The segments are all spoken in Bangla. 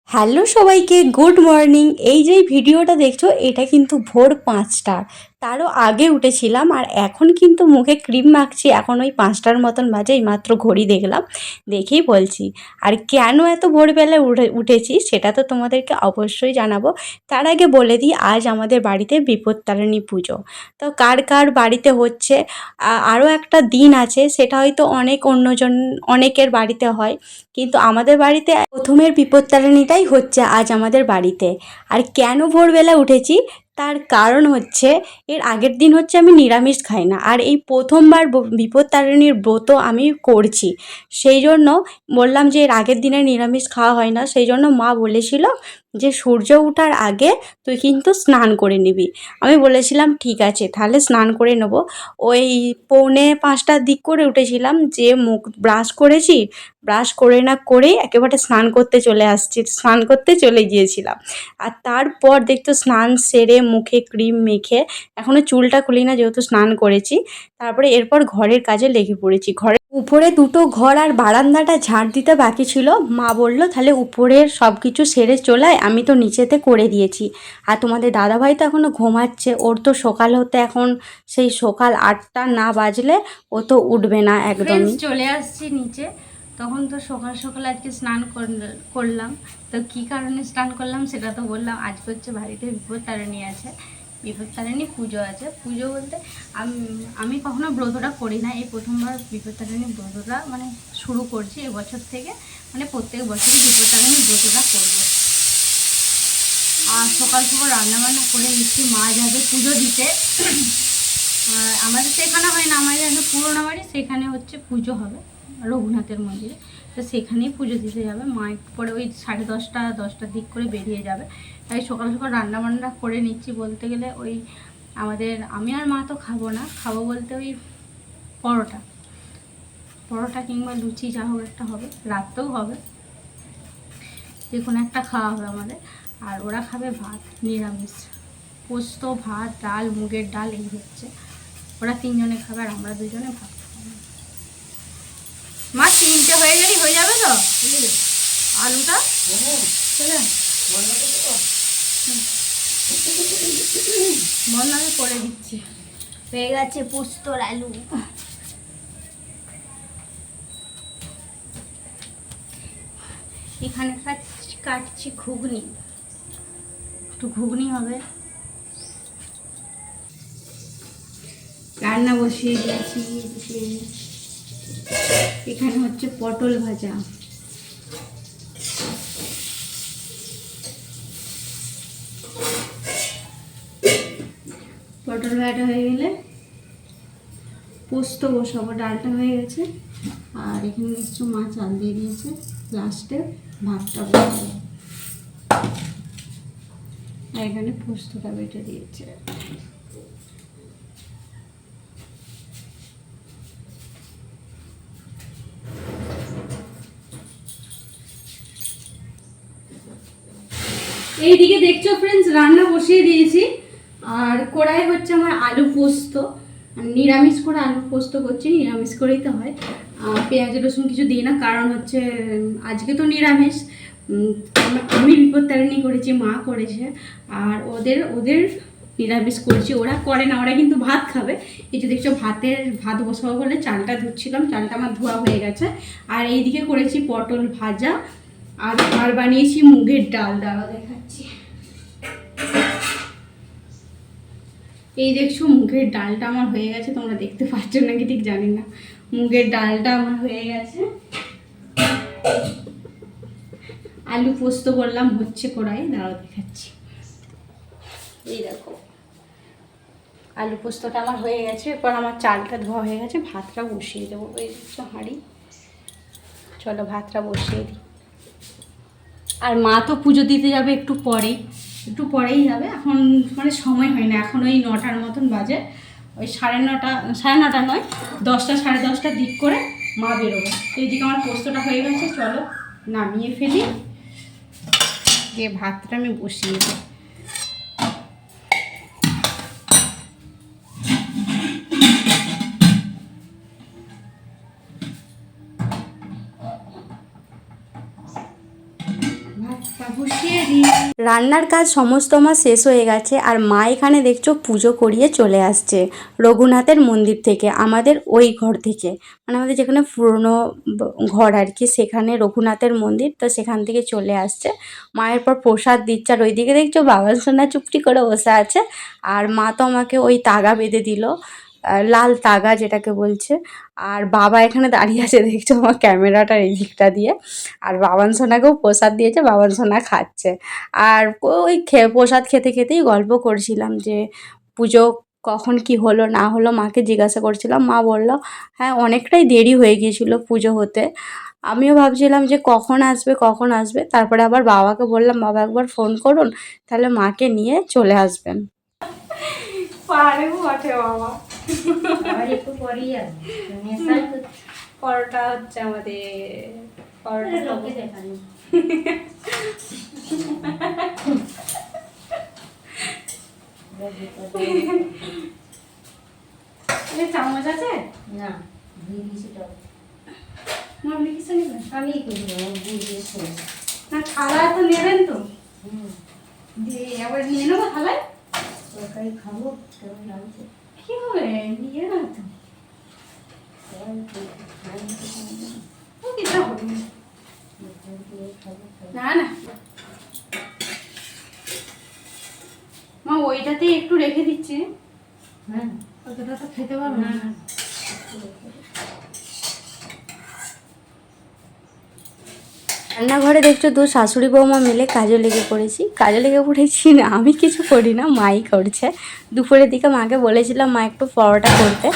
হ্যালো সবাইকে, গুড মর্নিং। এই যে ভিডিওটা দেখছো এটা কিন্তু ভোর 5টার, তারও আগে উঠেছিলাম। আর এখন কিন্তু মুখে ক্রিম মাখছি, এখন ওই 5টার মতন বাজে। এই মাত্র ঘড়ি দেখলাম, দেখেই বলছি। আর কেন এত ভোরবেলায় উঠেছি সেটা তো তোমাদেরকে অবশ্যই জানাবো। তার আগে বলে দিই, আজ আমাদের বাড়িতে বিপত্তারিণী পুজো। তো কার কার বাড়িতে হচ্ছে, আরও একটা দিন আছে, সেটা হয়তো অনেকের বাড়িতে হয়, কিন্তু আমাদের বাড়িতে প্রথমের বিপত্তারিণীটাই হচ্ছে আজ আমাদের বাড়িতে। আর কেন ভোরবেলা উঠেছি তার কারণ হচ্ছে, এর আগের দিন হচ্ছে আমি নিরামিষ খাই না, আর এই প্রথমবার বিপত্তারিণীর ব্রত আমি করছি। সেই জন্য বললাম যে এর আগের দিনে নিরামিষ খাওয়া হয় না, সেই জন্য মা বলেছিল যে সূর্য ওঠার আগে তুই কিন্তু স্নান করে নিবি। আমি বলেছিলাম ঠিক আছে, তাহলে স্নান করে নেব। ওই 4:45টার দিক করে উঠেছিলাম, যে মুখ ব্রাশ করেছি, ব্রাশ করে না করেই একেবারে স্নান করতে চলে গিয়েছিলাম। আর তারপর দেখতো স্নান সেরে মুখে ক্রিম মেখে, এখনও চুলটা খুলি না যেহেতু স্নান করেছি, তারপরে এরপর ঘরের কাজে লেগে পড়েছি। উপরে দুটো ঘর আর বারান্দাটা ঝাড় দিতে বাকি ছিল। মা বলল তাহলে উপরের সব কিছু সেরে চলে আয়, আমি তো নিচেতে করে দিয়েছি। আর তোমাদের দাদাভাই তো এখনও ঘুমাচ্ছে, ওর তো সকাল হতে এখন সেই সকাল 8টা না বাজলে ও তো উঠবে না একদমই। চলে আসছি নিচে, তখন তো সকাল সকাল আজকে স্নান করলাম। তো কী কারণে স্নান করলাম সেটা তো বললাম। আজকে হচ্ছে বাড়িতে বিপত্তারিণী আছে, বিপত্তারিণী পুজো আছে। পুজো বলতে আমি কখনো ব্রতটা করি না, এই প্রথমবার বিপত্তারিণী ব্রতটা মানে শুরু করছি এবছর থেকে। মানে প্রত্যেক বছরই বিপত্তারিণী ব্রতটা করবো। আর সকাল সকাল রান্নাবান্না করে নিচ্ছি, মা যাবে পুজো দিতে। আমাদের তো এখানে হয় না, আমাদের এখানে পুরোনো বাড়ি, সেখানে হচ্ছে পুজো হবে রঘুনাথের মন্দিরে। তো সেখানেই পুজো দিতে যাবে মা। একটু পরে ওই 10:30-10টার দিক করে বেরিয়ে যাবে। তাই সকাল সকাল রান্নাবান্না করে নিচ্ছি। বলতে গেলে ওই আমি আর মা তো খাবো না, খাবো বলতে ওই পরোটা পরোটা কিংবা লুচি যা হোক একটা হবে, রাততেও হবে, যে কোনো একটা খাওয়া হবে আমাদের। আর ওরা খাবে ভাত, নিরামিষ, পোস্ত, ভাত, ডাল, মুগের ডাল, এই হচ্ছে। ওরা 3জনে খাবে আর আমরা 2জনে ভাত খাবো। মা 3টে হয়ে গেলেই হয়ে যাবে তো আলুটা? বন্ধ আমি করে দিচ্ছি। হয়ে গেছে পোস্তর আলু। এখানে কাটছি ঘুগনি, একটু ঘুগনি হবে। রান্না বসিয়ে দিয়েছি। এখানে হচ্ছে পটল ভাজা। পটল ভাজা হয়ে গেলে পোস্ত বসাবো। ডালটা হয়ে গেছে, আর এখানে কিছু মাছ চাল দিয়ে দিয়েছে। লাস্টে ভাতটা বসাবো, আর এখানে পোস্তটা বেটে দিয়েছে। এইদিকে দেখছো ফ্রেন্ডস, রান্না বসিয়ে দিয়েছি। আর কড়াই হচ্ছে আমার আলু পোস্ত, নিরামিষ করে আলু পোস্ত করছি, নিরামিষ করেই তো হয়। পেঁয়াজ রসুন কিছু দিই না, কারণ হচ্ছে আজকে তো নিরামিষ। আমি বিপত্তারিণী করেছি, মা করেছে, আর ওদের ওদের নিরামিষ করছি। ওরা করে না, ওরা কিন্তু ভাত খাবে। এই যে দেখছো ভাত বসাবো বলে চালটা ধুচ্ছিলাম, চালটা আমার ধোয়া হয়ে গেছে। আর এইদিকে করেছি পটল ভাজা, আর বানিয়েছি মুগের ডাল। দাঁড়াও দেখাচ্ছি। এই দেখছো মুগের ডালটা আমার হয়ে গেছে, তোমরা দেখতে পাচ্ছ নাকি ঠিক জানি না। মুগের ডালটা আমার হয়ে গেছে। আলু পোস্ত বললাম হচ্ছে কড়াই, দাঁড়াও দেখাচ্ছি। এই দেখো আলু পোস্তটা আমার হয়ে গেছে। এরপর আমার চালটা ধোয়া হয়ে গেছে, ভাতটা বসিয়ে দেবো। এই দেখছো হাঁড়ি, চলো ভাতটা বসিয়ে দিই। আর মা তো পুজো দিতে যাবে একটু পরেই যাবে। এখন মানে সময় হয় না, এখন ওই 9টার মতন বাজে। ওই 9:30 নয়, 10টা 10:30টার দিক করে মা বেরোবে। এইদিকে আমার পোস্তটা হয়ে গেছে, চলো নামিয়ে ফেলি, দিয়ে ভাতটা আমি বসিয়ে দিই। ভাতটা বসিয়ে দিই। রান্নার কাজ সমস্ত আমার শেষ হয়ে গেছে আর মা এখানে দেখছো পুজো করিয়ে চলে আসছে রঘুনাথের মন্দির থেকে, আমাদের ওই ঘর থেকে, মানে আমাদের যেখানে পুরনো ঘর আর কি, সেখানে রঘুনাথের মন্দির, তো সেখান থেকে চলে আসছে। মায়ের পর প্রসাদ দিচ্ছে আর ওইদিকে দেখছো বাবা সোনা চুপটি করে বসে আছে। আর মা তো আমাকে ওই তাগা বেঁধে দিল, লাল তাগা যেটাকে বলছে। আর বাবা এখানে দাঁড়িয়ে আছে দেখছো আমার ক্যামেরাটার এই দিকটা দিয়ে। আর বাবান সোনাকেও প্রসাদ দিয়েছে, বাবান সোনা খাচ্ছে। আর ওই প্রসাদ খেতে খেতেই গল্প করছিলাম যে পুজো কখন কি হলো না হলো, মাকে জিজ্ঞাসা করছিলাম। মা বলল হ্যাঁ অনেকটাই দেরি হয়ে গিয়েছিল পুজো হতে। আমিও ভাবছিলাম যে কখন আসবে কখন আসবে, তারপরে আবার বাবাকে বললাম বাবা একবার ফোন করুন, তাহলে মাকে নিয়ে চলে আসবেন। পারে বটে বাবা, আর একটু পরেই আসবে পরোটা হচ্ছে আমাদের, পরোটা লোকে দেখানি চামচ আছে না দিয়ে দিয়েছি তো আপনি কিছু নেবেন? আমি দিয়ে দিয়েছি না থালায় তো নেবেন তো, হুম দিয়ে আবার নিয়ে নেবো থালায়। তরকারি খাবো কেমন লাগছে কি হবে নিয়ে না তো, ও কিছু হবে না। না না মা ওইটাতেই একটু রেখে দিচ্ছি, হ্যাঁ অতটা তো খেতে পারবো না না। রান্নাঘরে দেখছো দু শাশুড়ি বৌমা মিলে কাজে লেগে পড়েছি, কাজে লেগে পড়েছি না, আমি কিছু করি না, মাই করছে। দুপুরের দিকে মাকে বলেছিলাম মা একটু পরোটা করতে,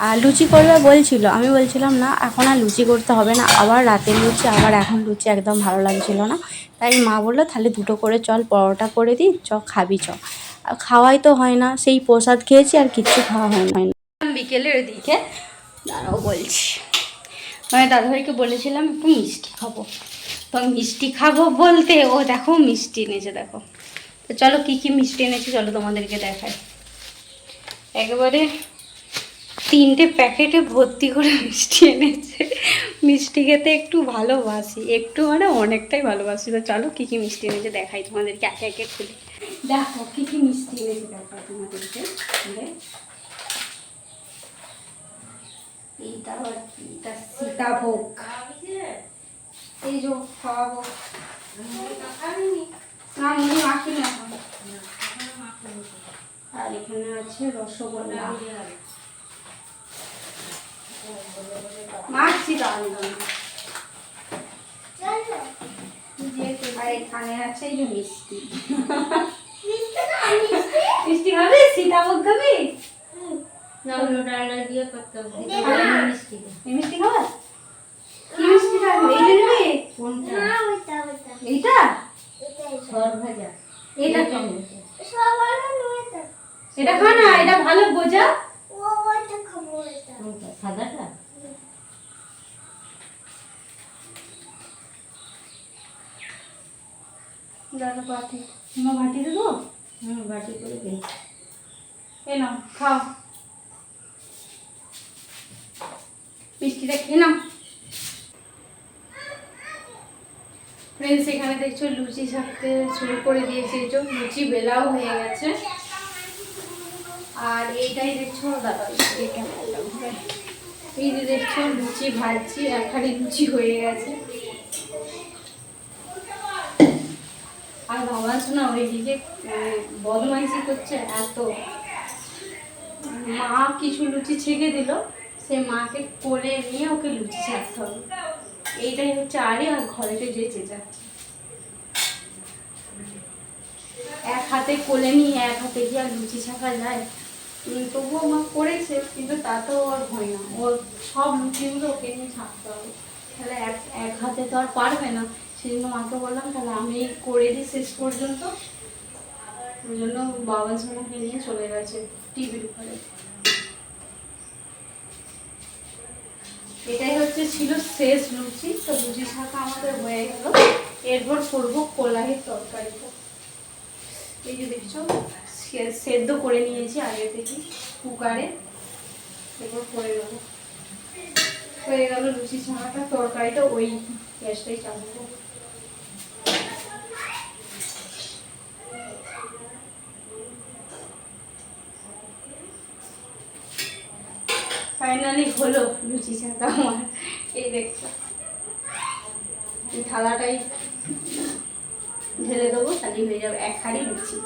আর লুচি করবে বলছিল, আমি বলছিলাম না এখন আর লুচি করতে হবে না, আবার রাতের লুচি আবার এখন লুচি একদম ভালো লাগছিল না। তাই মা বললো তাহলে দুটো করে চল পরোটা করে দিই, চ খাবি চ। আর খাওয়াই তো হয় না, সেই প্রসাদ খেয়েছি আর কিচ্ছু খাওয়া হয় না। বিকেলের দিকে দাঁড়াও বলছি, মানে দাদাভাইকে বলেছিলাম একটু মিষ্টি খাবো, তো মিষ্টি খাবো বলতে ও দেখো মিষ্টি এনেছে, দেখো। তো চলো কী কী মিষ্টি এনেছে চলো তোমাদেরকে দেখাই। একেবারে 3টে প্যাকেটে ভর্তি করে মিষ্টি এনেছে। মিষ্টি খেতে একটু ভালোবাসি, একটু মানে অনেকটাই ভালোবাসি। তো চলো কী কী মিষ্টি এনেছে দেখাই তোমাদেরকে একে একে খুলে। দেখো কী কী মিষ্টি এনেছে দেখাই তোমাদেরকে। এইটা এটা সীতাভোগ, এই যে খাওয়াবো না মুড়ি মাখি না এখন। আর এখানে আছে রসগোল্লা, মাখছি তাহলে। আর এখানে আছে এই যে মিষ্টি। মিষ্টি খাবি? সীতাভোগ খাবি? না অন্য ডালনা দিয়ে করতে হবে মিষ্টি মিষ্টি খাবে? কি মিষ্টি খাবি? এইটা নেবে? কোনটা এইটা? সর ভাজা এটা কেন? এটা খা না, এটা ভালো বোঝা। কোনটা সাদাটা দাদা বাটি, মা বাটি দেবো? বাটি করে দিই এ নাও খাও, মিষ্টিটা খেয়ে নাও। ফ্রেন্ডস এখানে দেখছো লুচি ছাড়তে শুরু করে দিয়েছে, এই যে লুচি বেলাও হয়ে গেছে। আর এইটাই দেখছো দাদা এই যে দেখছো লুচি ভাজছি, এক হাঁড়ি লুচি হয়ে গেছে। আর বাবা শোনা ওইদিকে বদমাইশি করছে এত, মা কিছু লুচি ছেঁকে দিল, সে মাকে কোলে নিয়ে ওকে লুচি ছাড়তে হবে। এইটাই হচ্ছে আরে, আর ঘরেতে যে চেঁচাচ্ছে, এক হাতে কোলে নিয়ে এক হাতে কি আর লুচি ছাঁকা যায়? তবুও মা করেছে, কিন্তু তাতেও ওর হয় না, ওর সব লুচিগুলো ওকে নিয়ে ছাঁকতে হবে, তাহলে এক হাতে তো আর পারবে না। সেই জন্য মাকে বললাম তাহলে আমি করে দিই শেষ পর্যন্ত, ওই জন্য বাবা সোনাকে নিয়ে চলে গেছে টিভির ঘরে। এটাই হচ্ছে ছিল শেষ লুচি, তো লুচি ছাঁকা আমাদের হয়ে গেল। এরপর করবো কলাইয়ের তরকারিটা। এই যে দেখছো সেদ্ধ করে নিয়েছি আগে থেকে কুকারে, এরপর করে নেবো। হয়ে গেল লুচি ছাঁকাটা, তরকারিটা ওই গ্যাসটাই চালাবো। ফাইনালি হলো লুচি ছাকা আমার। এই দেখছো, এই থালাটাই ঢেলে দেবো, তাহলেই হয়ে যাবে এক হাঁড়ি লুচি।